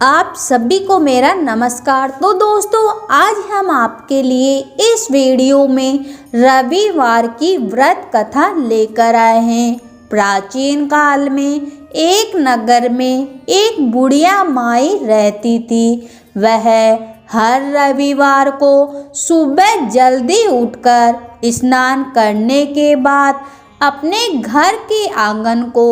आप सभी को मेरा नमस्कार। तो दोस्तों, आज हम आपके लिए इस वीडियो में रविवार की व्रत कथा लेकर आए हैं। प्राचीन काल में एक नगर में एक बुढ़िया माई रहती थी। वह हर रविवार को सुबह जल्दी उठकर स्नान करने के बाद अपने घर के आंगन को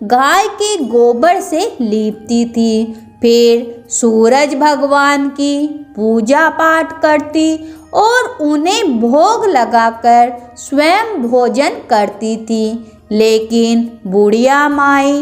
गाय के गोबर से लीपती थी। फिर सूरज भगवान की पूजा पाठ करती और उन्हें भोग लगाकर स्वयं भोजन करती थी। लेकिन बुढ़िया माई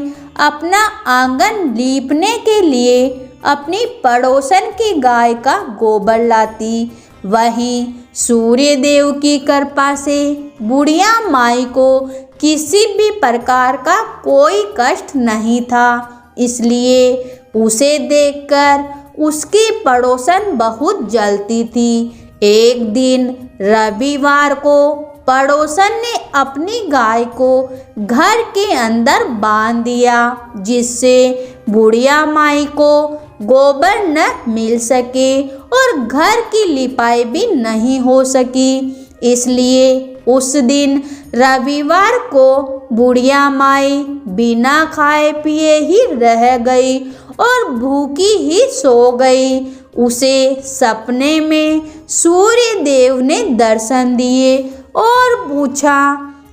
अपना आंगन लीपने के लिए अपनी पड़ोसन की गाय का गोबर लाती। वहीं सूर्य देव की कृपा से बुढ़िया माई को किसी भी प्रकार का कोई कष्ट नहीं था, इसलिए उसे देखकर उसकी पड़ोसन बहुत जलती थी। एक दिन रविवार को पड़ोसन ने अपनी गाय को घर के अंदर बांध दिया, जिससे बुढ़िया माई को गोबर न मिल सके और घर की लिपाई भी नहीं हो सकी। इसलिए उस दिन रविवार को बुढ़िया माई बिना खाए पिए ही रह गई और भूखी ही सो गई। उसे सपने में सूर्य देव ने दर्शन दिए और पूछा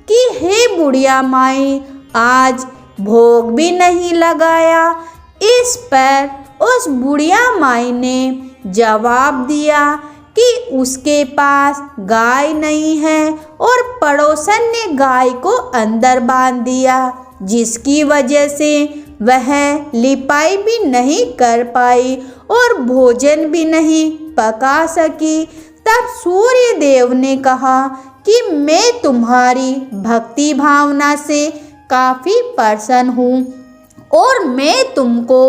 कि हे बुढ़िया माई, आज भोग भी नहीं लगाया। इस पर उस बुढ़िया माई ने जवाब दिया कि उसके पास गाय नहीं है और पड़ोसन ने गाय को अंदर बांध दिया, जिसकी वजह से वह लिपाई भी नहीं कर पाई और भोजन भी नहीं पका सकी। तब सूर्य देव ने कहा कि मैं तुम्हारी भक्ति भावना से काफ़ी प्रसन्न हूँ और मैं तुमको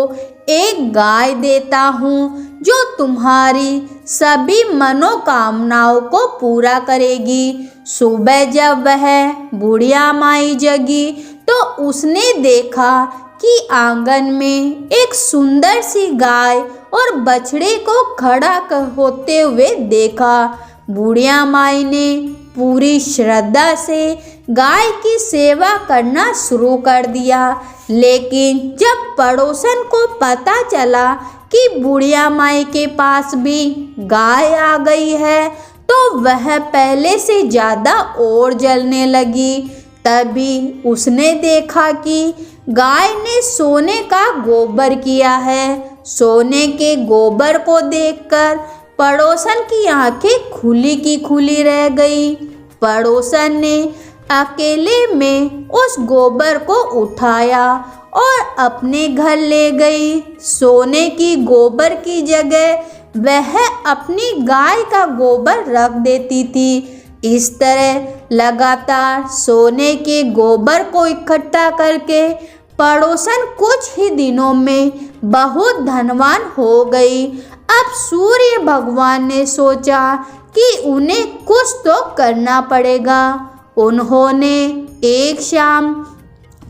एक गाय देता हूँ जो तुम्हारी सभी मनोकामनाओं को पूरा करेगी। सुबह जब वह बुढ़िया माई जगी तो उसने देखा कि आंगन में एक सुंदर सी गाय और बछड़े को खड़ा होते हुए देखा। बुढ़िया माई ने पूरी श्रद्धा से गाय की सेवा करना शुरू कर दिया। लेकिन जब पड़ोसन को पता चला कि बुढ़िया माई के पास भी गाय आ गई है, तो वह पहले से ज़्यादा और जलने लगी। तभी उसने देखा कि गाय ने सोने का गोबर किया है। सोने के गोबर को देखकर पड़ोसन की आंखें खुली की खुली रह गई। पड़ोसन ने अकेले में उस गोबर को उठाया और अपने घर ले गई। सोने की गोबर की जगह वह अपनी गाय का गोबर रख देती थी। इस तरह लगातार सोने के गोबर को इकट्ठा करके पड़ोसन कुछ ही दिनों में बहुत धनवान हो गई। अब सूर्य भगवान ने सोचा कि उन्हें कुछ तो करना पड़ेगा। उन्होंने एक शाम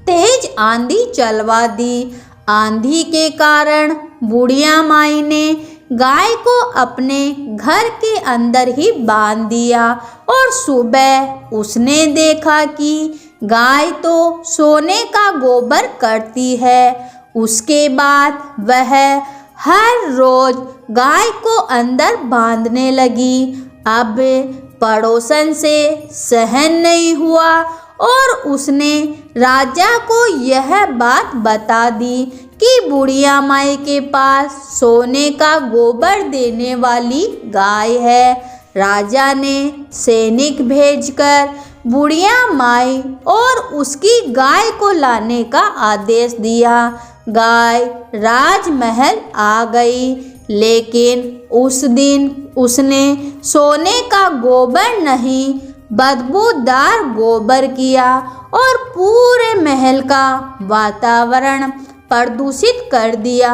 तेज आंधी चलवा दी। आंधी के कारण बुढ़िया माई ने गाय को अपने घर के अंदर ही बांध दिया और सुबह उसने देखा कि गाय तो सोने का गोबर करती है। उसके बाद वह हर रोज गाय को अंदर बांधने लगी। अब पड़ोसन से सहन नहीं हुआ और उसने राजा को यह बात बता दी कि बुढ़िया माई के पास सोने का गोबर देने वाली गाय है। राजा ने सैनिक भेजकर बुढ़िया माई और उसकी गाय को लाने का आदेश दिया। गाय राजमहल आ गई, लेकिन उस दिन उसने सोने का गोबर नहीं, बदबूदार गोबर किया और पूरे महल का वातावरण प्रदूषित कर दिया।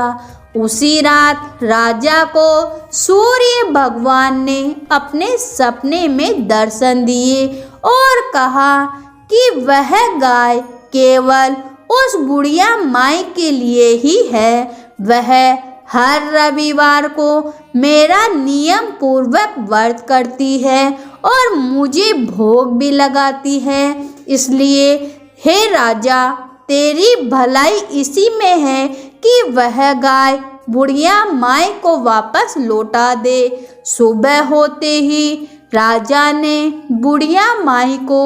उसी रात राजा को सूर्य भगवान ने अपने सपने में दर्शन दिए और कहा कि वह गाय केवल उस बुढ़िया माई के लिए ही है। वह हर रविवार को मेरा नियम पूर्वक व्रत करती है और मुझे भोग भी लगाती है। इसलिए हे राजा, तेरी भलाई इसी में है कि वह गाय बुढ़िया माई को वापस लौटा दे। सुबह होते ही राजा ने बुढ़िया माई को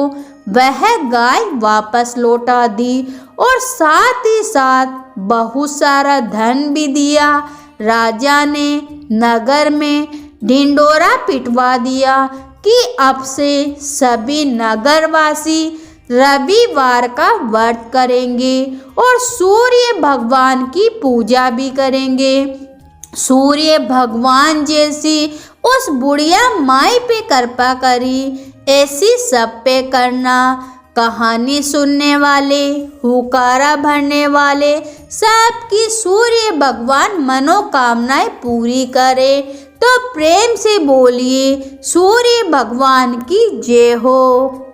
वह गाय वापस लौटा दी और साथ ही साथ बहुत सारा धन भी दिया। राजा ने नगर में ढिंडोरा पिटवा दिया कि अब से सभी नगरवासी रविवार का व्रत करेंगे और सूर्य भगवान की पूजा भी करेंगे। सूर्य भगवान जैसी उस बुढ़िया माई पे कृपा करी, ऐसी सब पे करना। कहानी सुनने वाले, हुकारा भरने वाले सबकी सूर्य भगवान मनोकामनाएं पूरी करे। तो प्रेम से बोलिए सूर्य भगवान की जय हो।